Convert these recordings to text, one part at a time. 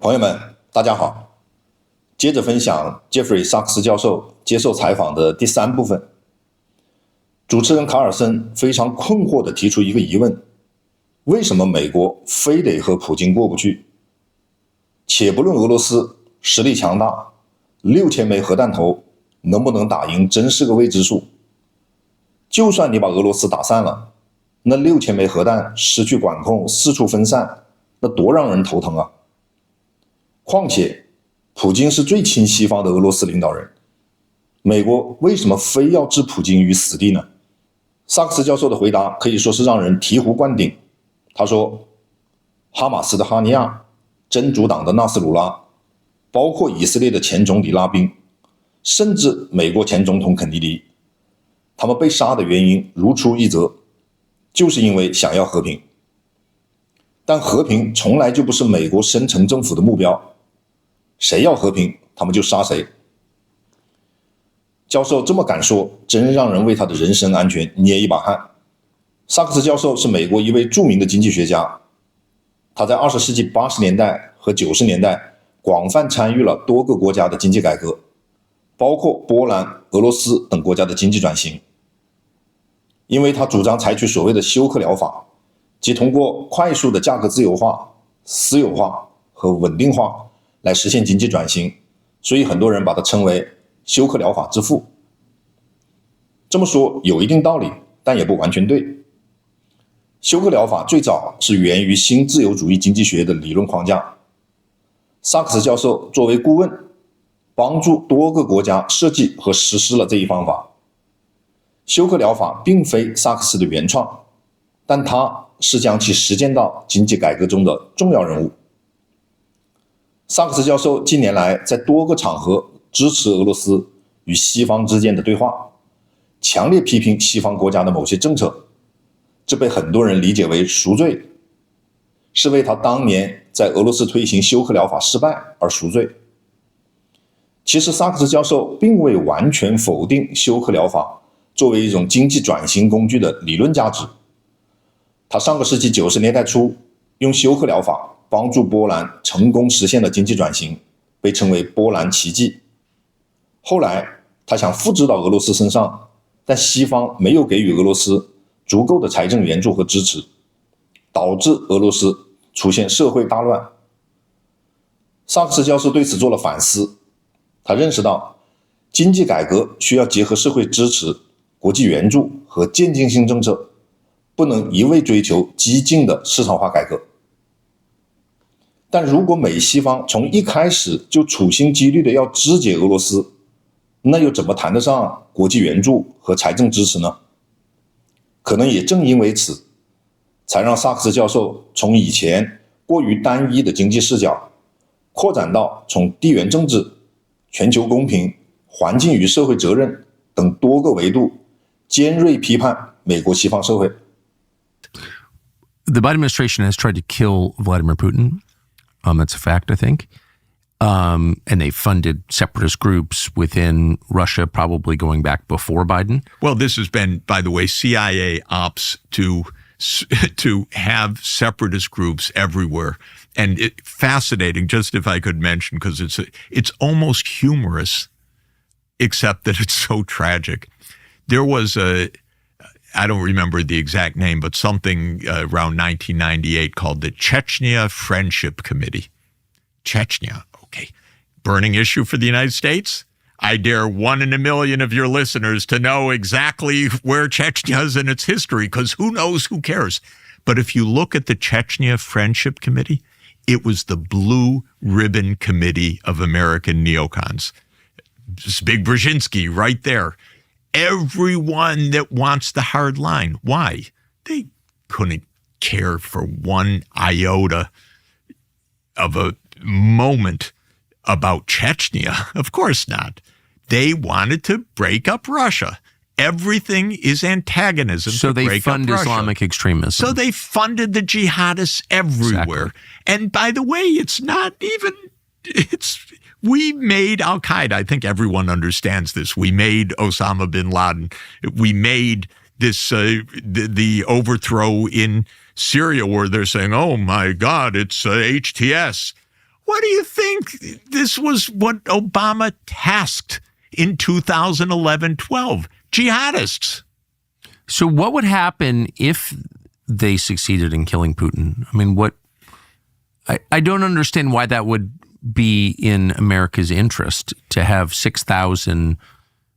朋友们，大家好。接着分享杰弗里·萨克斯教授接受采访的第3部分。主持人卡尔森非常困惑地提出一个疑问：为什么美国非得和普京过不去？且不论俄罗斯实力强大，6000枚核弹头能不能打赢真是个未知数。就算你把俄罗斯打散了，那6000枚核弹失去管控，四处分散，那多让人头疼啊！况且普京是最亲西方的俄罗斯领导人，美国为什么非要置普京于死地呢？萨克斯教授的回答可以说是让人醍醐灌顶。他说，哈马斯的哈尼亚、真主党的纳斯鲁拉，包括以色列的前总理拉宾，甚至美国前总统肯尼迪，他们被杀的原因如出一辙，就是因为想要和平。但和平从来就不是美国深层政府的目标，谁要和平，他们就杀谁。教授这么敢说，真让人为他的人身安全捏一把汗。萨克斯教授是美国一位著名的经济学家，他在20世纪80年代和90年代广泛参与了多个国家的经济改革，包括波兰、俄罗斯等国家的经济转型。因为他主张采取所谓的休克疗法，即通过快速的价格自由化、私有化和稳定化来实现经济转型，所以很多人把它称为休克疗法之父。这么说有一定道理，但也不完全对。休克疗法最早是源于新自由主义经济学的理论框架。萨克斯教授作为顾问，帮助多个国家设计和实施了这一方法。休克疗法并非萨克斯的原创，但他是将其实践到经济改革中的重要人物。萨克斯教授近年来在多个场合支持俄罗斯与西方之间的对话，强烈批评西方国家的某些政策，这被很多人理解为赎罪，是为他当年在俄罗斯推行休克疗法失败而赎罪。其实萨克斯教授并未完全否定休克疗法作为一种经济转型工具的理论价值。他上个世纪90年代初用休克疗法帮助波兰成功实现了经济转型，被称为波兰奇迹。后来他想复制到俄罗斯身上，但西方没有给予俄罗斯足够的财政援助和支持，导致俄罗斯出现社会大乱。萨克斯教授对此做了反思，他认识到经济改革需要结合社会支持、国际援助和渐进性政策，不能一味追求激进的市场化改革。但如果美西方从一开始就处心积虑的要肢解俄罗斯，那又怎么谈得上国际援助和财政支持呢？可能也正因为此，才让萨克斯教授从以前过于单一的经济视角，扩展到从地缘政治、全球公平、环境与社会责任等多个维度尖锐批判美国西方社会。 The Biden administration has tried to kill Vladimir Putin. That's a fact, I think. And they funded separatist groups within Russia, probably going back before Biden. Well, this has been, by the way, CIA ops to have separatist groups everywhere. And fascinating, just if I could mention, because it's almost humorous, except that it's so tragic. There was I don't remember the exact name, but something around 1998 called the Chechnya Friendship Committee. Chechnya, okay. Burning issue for the United States? I dare 1 in a million of your listeners to know exactly where Chechnya is in its history, because who knows, who cares? But if you look at the Chechnya Friendship Committee, it was the blue ribbon committee of American neocons. This big Brzezinski right there. Everyone that wants the hard line. Why? They couldn't care for one iota of a moment about Chechnya. Of course not. They wanted to break up Russia. Everything is antagonism to break up Russia. So they fund Islamic extremism. So they funded the jihadists everywhere. Exactly. And by the way, it's not even, we made Al-Qaeda. I think everyone understands this. We made Osama bin Laden. We made this, the overthrow in Syria where they're saying, oh my God, it's HTS. What do you think? This was what Obama tasked in 2011-12. Jihadists. So what would happen if they succeeded in killing Putin? I mean, I don't understand why that would be in America's interest to have 6,000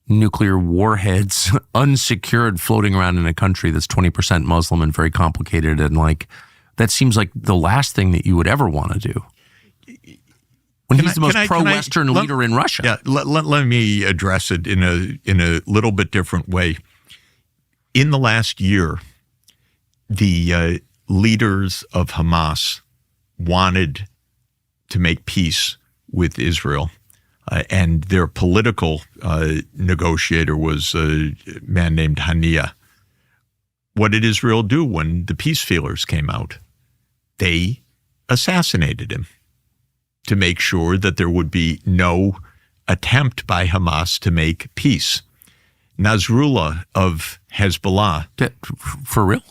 nuclear warheads unsecured floating around in a country that's 20% Muslim and very complicated. And that see's like the last thing that you would ever want to do. When he's the most pro-Western leader in Russia. Yeah, let me address it in a little bit different way. In the last year, the leaders of Hamas wanted to make peace with Israel, and their political negotiator was a man named Haniya. What did Israel do when the peace feelers came out? They assassinated him to make sure that there would be no attempt by Hamas to make peace. Nasrallah of Hezbollah. For real?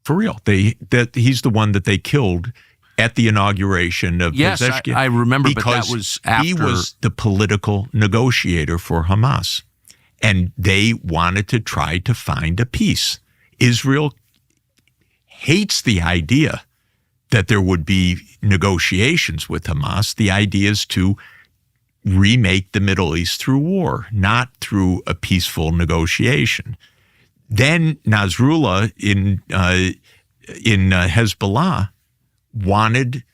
For real. He's the one that they killed at the inauguration of Pezeshkian. Yes, I remember, but that was after. He was the political negotiator for Hamas, and they wanted to try to find a peace. Israel hates the idea that there would be negotiations with Hamas. The idea is to remake the Middle East through war, not through a peaceful negotiation. Then Nasrallah in Hezbollah wanted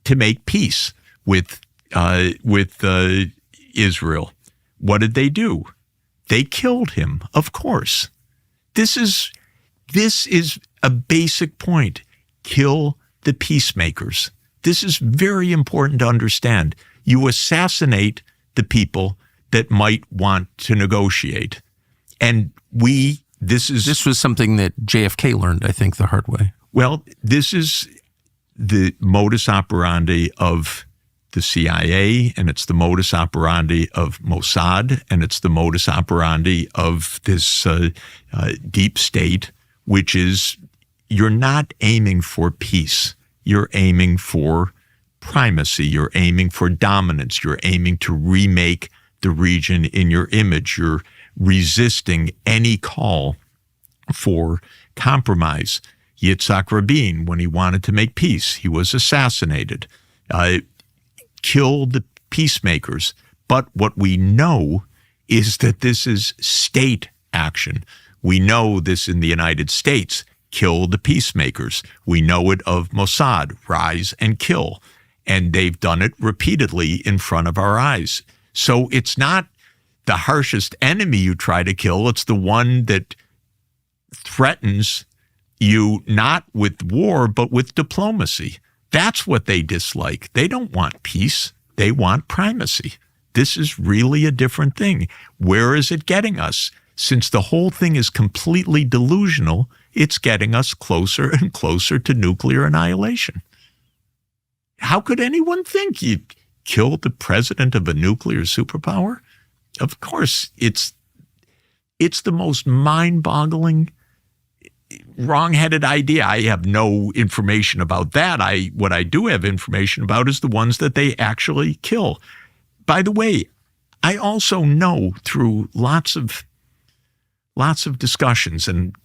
to make peace with Israel. What did they do? They killed him, of course. This is a basic point. Kill the peacemakers. This is very important to understand. You assassinate the people that might want to negotiate. And this was something that JFK learned, I think, the hard way. Well, this is the modus operandi of the CIA, and it's the modus operandi of Mossad, and it's the modus operandi of this deep state, which is you're not aiming for peace. You're aiming for primacy. You're aiming for dominance. You're aiming to remake the region in your image. You're resisting any call for compromise. Yitzhak Rabin, when he wanted to make peace, he was assassinated. Killed the peacemakers. But what we know is that this is state action. We know this in the United States. Kill the peacemakers. We know it of Mossad, rise and kill. And they've done it repeatedly in front of our eyes. So it's not the harshest enemy you try to kill. It's the one that threatens you not with war, but with diplomacy. That's what they dislike. They don't want peace. They want primacy. This is really a different thing. Where is it getting us? Since the whole thing is completely delusional, it's getting us closer and closer to nuclear annihilation. How could anyone think you'd kill the president of a nuclear superpower? Of course, it's the most mind-boggling, wrong-headed idea. I have no information about that. What I do have information about is the ones that they actually kill. By the way, I also know through lots of discussions, and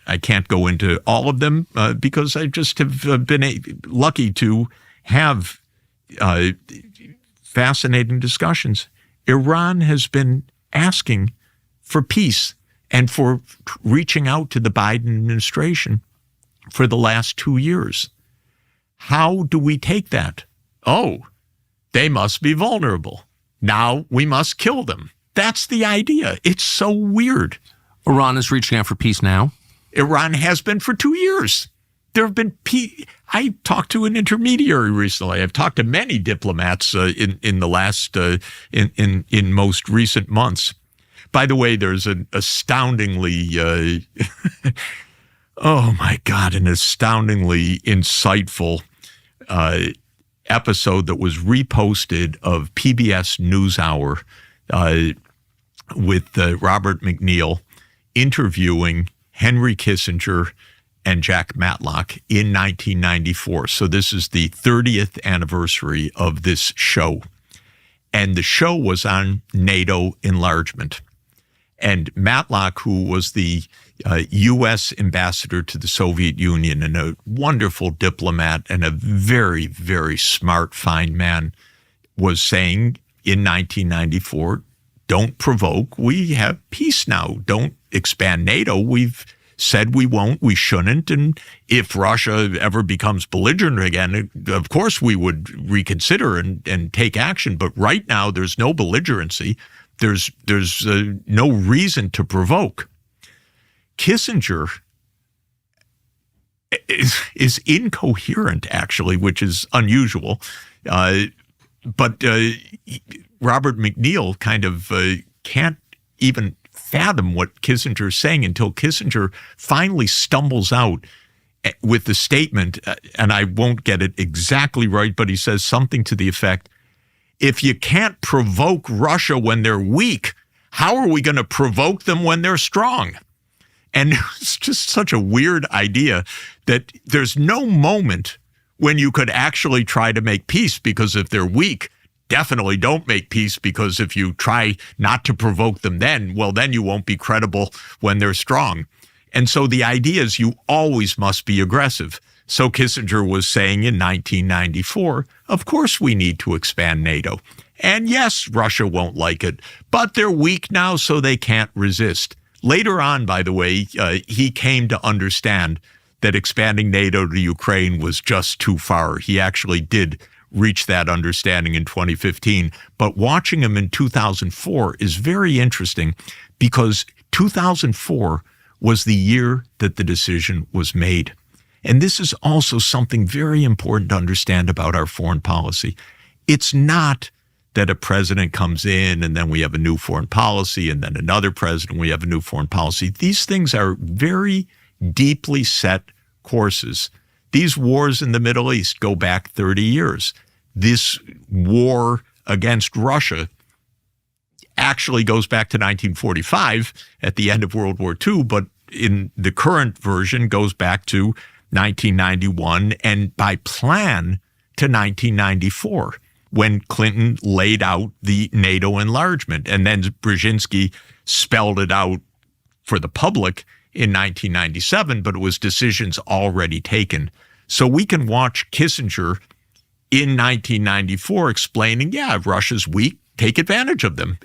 I can't go into all of them because I just have been lucky to have fascinating discussions. Iran has been asking for peace and for reaching out to the Biden administration for the last 2 years. How do we take that? Oh, they must be vulnerable. Now we must kill them. That's the idea. It's so weird. Iran is reaching out for peace now? Iran has been for 2 years. There have been I talked to an intermediary recently. I've talked to many diplomats in the last in most recent months. By the way, there's an astoundingly oh my God, an astoundingly insightful episode that was reposted of PBS NewsHour with Robert McNeil interviewing Henry Kissinger and Jack Matlock in 1994. So this is the 30th anniversary of this show. And the show was on NATO enlargement. And Matlock, who was the U.S. ambassador to the Soviet Union and a wonderful diplomat and a very, very smart, fine man, was saying in 1994, don't provoke. We have peace now. Don't expand NATO. We've said we won't, we shouldn't. And if Russia ever becomes belligerent again, of course we would reconsider and take action. But right now, there's no belligerency. There's no reason to provoke. Kissinger is incoherent, actually, which is unusual. But Robert McNeil kind of can't even fathom what Kissinger's saying until Kissinger finally stumbles out with the statement, and I won't get it exactly right, but he says something to the effect, if you can't provoke Russia when they're weak, how are we going to provoke them when they're strong? And it's just such a weird idea that there's no moment when you could actually try to make peace, because if they're weak, definitely don't make peace, because if you try not to provoke them then, well, then you won't be credible when they're strong. And so the idea is you always must be aggressive. So Kissinger was saying in 1994, of course we need to expand NATO. And yes, Russia won't like it, but they're weak now, so they can't resist. Later on, by the way, he came to understand that expanding NATO to Ukraine was just too far. He actually did reach that understanding in 2015. But watching him in 2004 is very interesting, because 2004 was the year that the decision was made. And this is also something very important to understand about our foreign policy. It's not that a president comes in and then we have a new foreign policy, and then another president, we have a new foreign policy. These things are very deeply set courses. These wars in the Middle East go back 30 years. This war against Russia actually goes back to 1945 at the end of World War II, but in the current version goes back to 1991 and by plan to 1994, when Clinton laid out the NATO enlargement. And then Brzezinski spelled it out for the public in 1997, but it was decisions already taken. So we can watch Kissinger in 1994 explaining, yeah, Russia's weak, take advantage of them.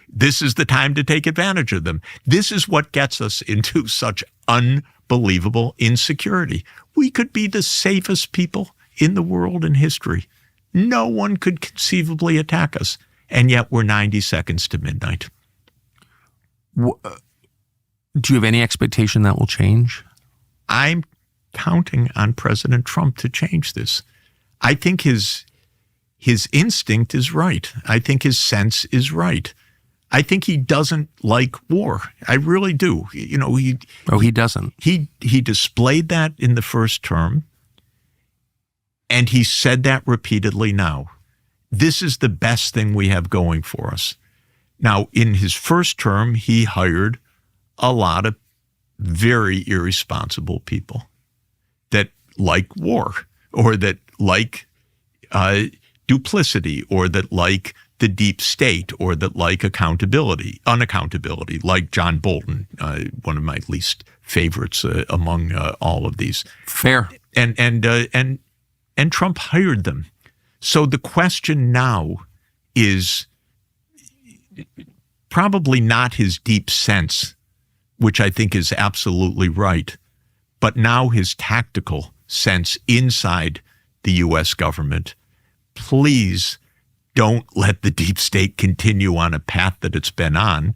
This is the time to take advantage of them. This is what gets us into such unbelievable insecurity. We could be the safest people in the world in history. No one could conceivably attack us, and yet we're 90 seconds to midnight. Do you have any expectation that will change? I'm counting on President Trump to change this. I think his instinct is right. I think his sense is right. I think he doesn't like war. I really do. You know, he doesn't. He displayed that in the first term, and he said that repeatedly now. This is the best thing we have going for us. Now, in his first term, he hired a lot of very irresponsible people that like war, or that like duplicity, or that like the deep state, or that like unaccountability, like John Bolton, one of my least favorites among all of these. Fair. And Trump hired them. So the question now is probably not his deep sense, which I think is absolutely right, but now his tactical sense inside the U.S. government. Please don't let the deep state continue on a path that it's been on,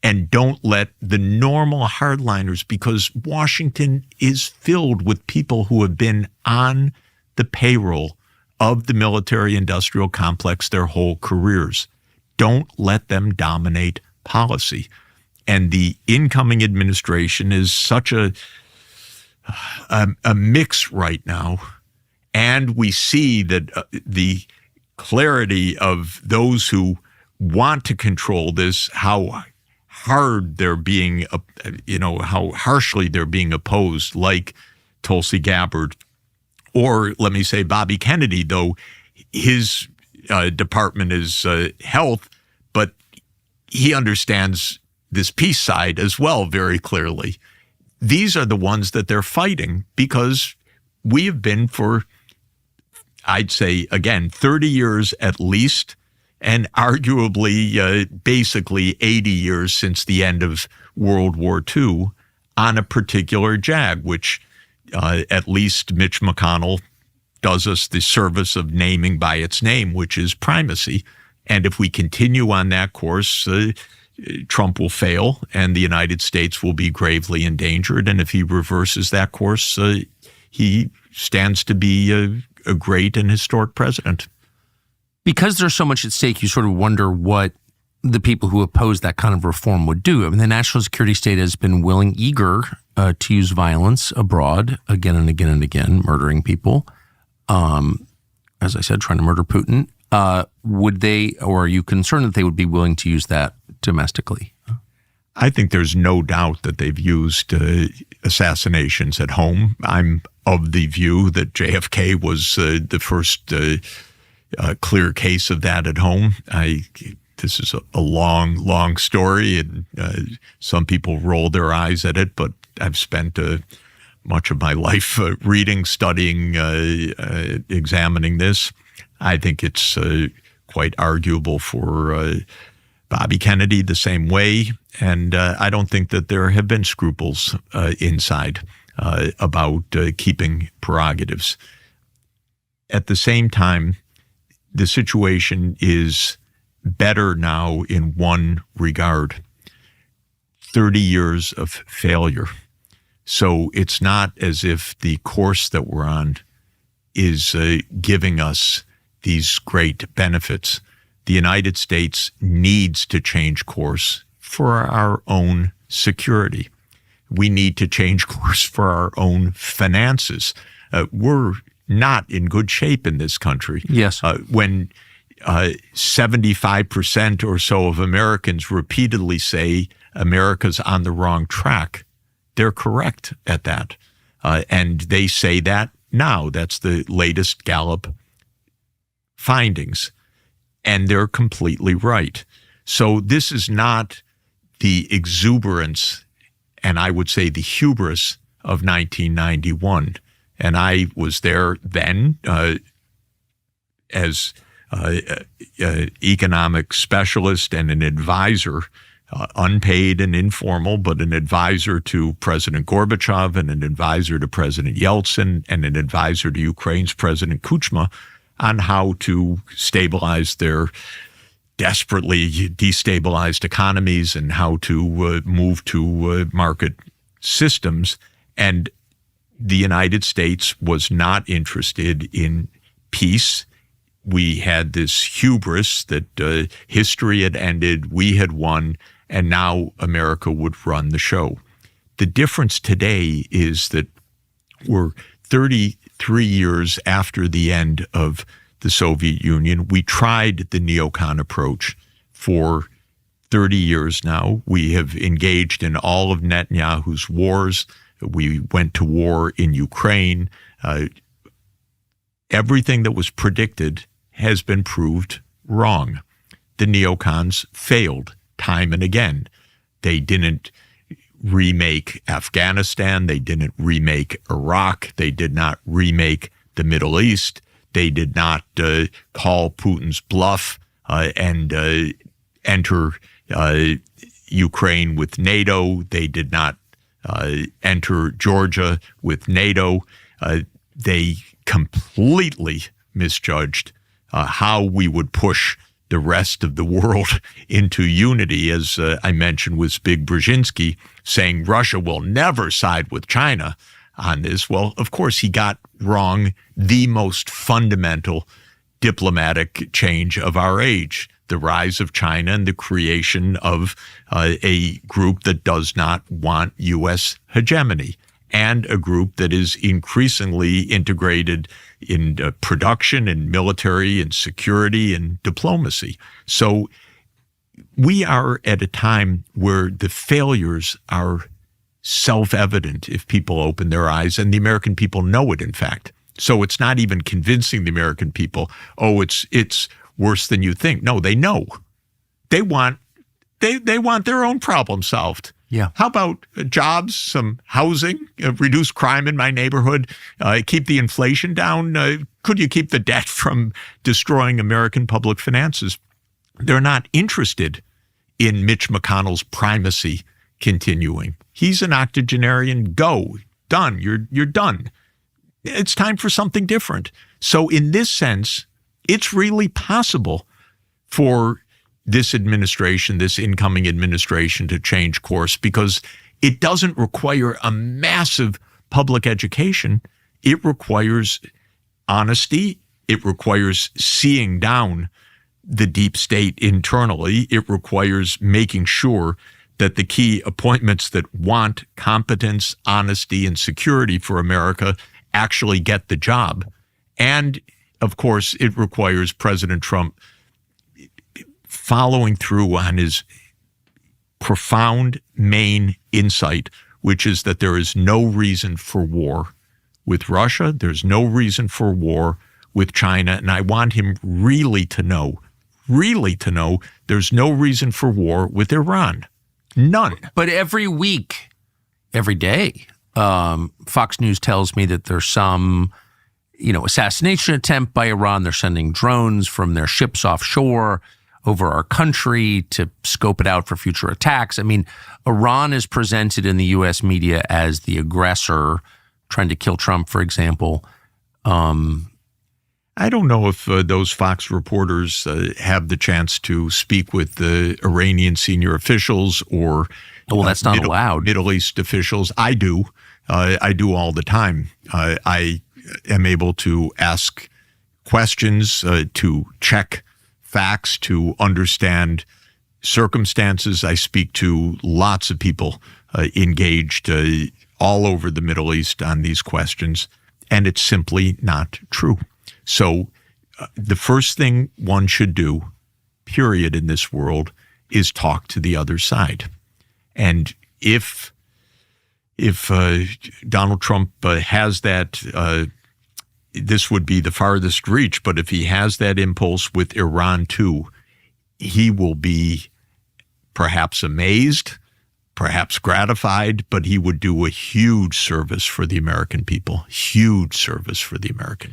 and don't let the normal hardliners, because Washington is filled with people who have been on the payroll of the military-industrial complex their whole careers. Don't let them dominate policy. And the incoming administration is such a mix right now. And we see that the clarity of those who want to control this, how hard they're being, how harshly they're being opposed, like Tulsi Gabbard, or let me say Bobby Kennedy, though his department is health, but he understands this peace side as well very clearly. These are the ones that they're fighting because we have been for, I'd say, again, 30 years at least, and arguably basically 80 years since the end of World War II on a particular jag, which at least Mitch McConnell does us the service of naming by its name, which is primacy. And if we continue on that course, Trump will fail and the United States will be gravely endangered. And if he reverses that course, he stands to be a great and historic president. Because there's so much at stake, you sort of wonder what the people who oppose that kind of reform would do. I mean, the national security state has been eager to use violence abroad again and again and again, murdering people. As I said, trying to murder Putin. Would they, or are you concerned that they would be willing to use that domestically? I think there's no doubt that they've used assassinations at home. I'm of the view that JFK was the first clear case of that at home. This is a long, long story, and some people roll their eyes at it, but I've spent much of my life reading, studying, examining this. I think it's quite arguable for Bobby Kennedy the same way, and I don't think that there have been scruples inside about keeping prerogatives. At the same time, the situation is better now in one regard: 30 years of failure. So it's not as if the course that we're on is giving us these great benefits. The United States needs to change course for our own security. We need to change course for our own finances. We're not in good shape in this country. Yes. When 75% or so of Americans repeatedly say America's on the wrong track, they're correct at that. And they say that now. That's the latest Gallup findings. And they're completely right. So this is not the exuberance, and I would say the hubris of 1991. And I was there then as economic specialist and an advisor, unpaid and informal, but an advisor to President Gorbachev and an advisor to President Yeltsin and an advisor to Ukraine's President Kuchma on how to stabilize their desperately destabilized economies and how to move to market systems. And the United States was not interested in peace. We had this hubris that history had ended, we had won, and now America would run the show. The difference today is that we're 33 years after the end of the Soviet Union. We tried the neocon approach for 30 years now. We have engaged in all of Netanyahu's wars. We went to war in Ukraine. Everything that was predicted has been proved wrong. The neocons failed time and again. They didn't remake Afghanistan. They didn't remake Iraq. They did not remake the Middle East. They did not call Putin's bluff and enter Ukraine with NATO. They did not enter Georgia with NATO. They completely misjudged how we would push the rest of the world into unity, as I mentioned with Zbig Brzezinski, saying Russia will never side with China on this. Well, of course, he got wrong the most fundamental diplomatic change of our age, the rise of China and the creation of a group that does not want U.S. hegemony, and a group that is increasingly integrated in production and military and security and diplomacy. So we are at a time where the failures are self-evident if people open their eyes, and the American people know it, in fact. So it's not even convincing the American people, oh, it's worse than you think. No, they know. They want their own problem solved. Yeah. How about jobs, some housing, reduce crime in my neighborhood, keep the inflation down? Could you keep the debt from destroying American public finances? They're not interested in Mitch McConnell's primacy continuing. He's an octogenarian. Go. Done. You're done. It's time for something different. So in this sense, it's really possible for this administration, this incoming administration, to change course, because it doesn't require a massive public education. It requires honesty. It requires seeing down the deep state internally. It requires making sure that the key appointments that want competence, honesty, and security for America actually get the job. And, of course, it requires President Trump following through on his profound main insight, which is that there is no reason for war with Russia. There's no reason for war with China. And I want him really to know there's no reason for war with Iran. None. But every week, every day, Fox News tells me that there's some, assassination attempt by Iran. They're sending drones from their ships offshore over our country to scope it out for future attacks. I mean, Iran is presented in the U.S. media as the aggressor trying to kill Trump, for example. I don't know if those Fox reporters have the chance to speak with the Iranian senior officials or that's not allowed. Middle East officials. I do. I do all the time. I am able to ask questions, to check facts, to understand circumstances. I speak to lots of people engaged all over the Middle East on these questions, and it's simply not true. So the first thing one should do, period, in this world is talk to the other side. And if Donald Trump has that, this would be the farthest reach, but if he has that impulse with Iran too, he will be perhaps amazed, perhaps gratified, but he would do a huge service for the American people, huge service for the American people.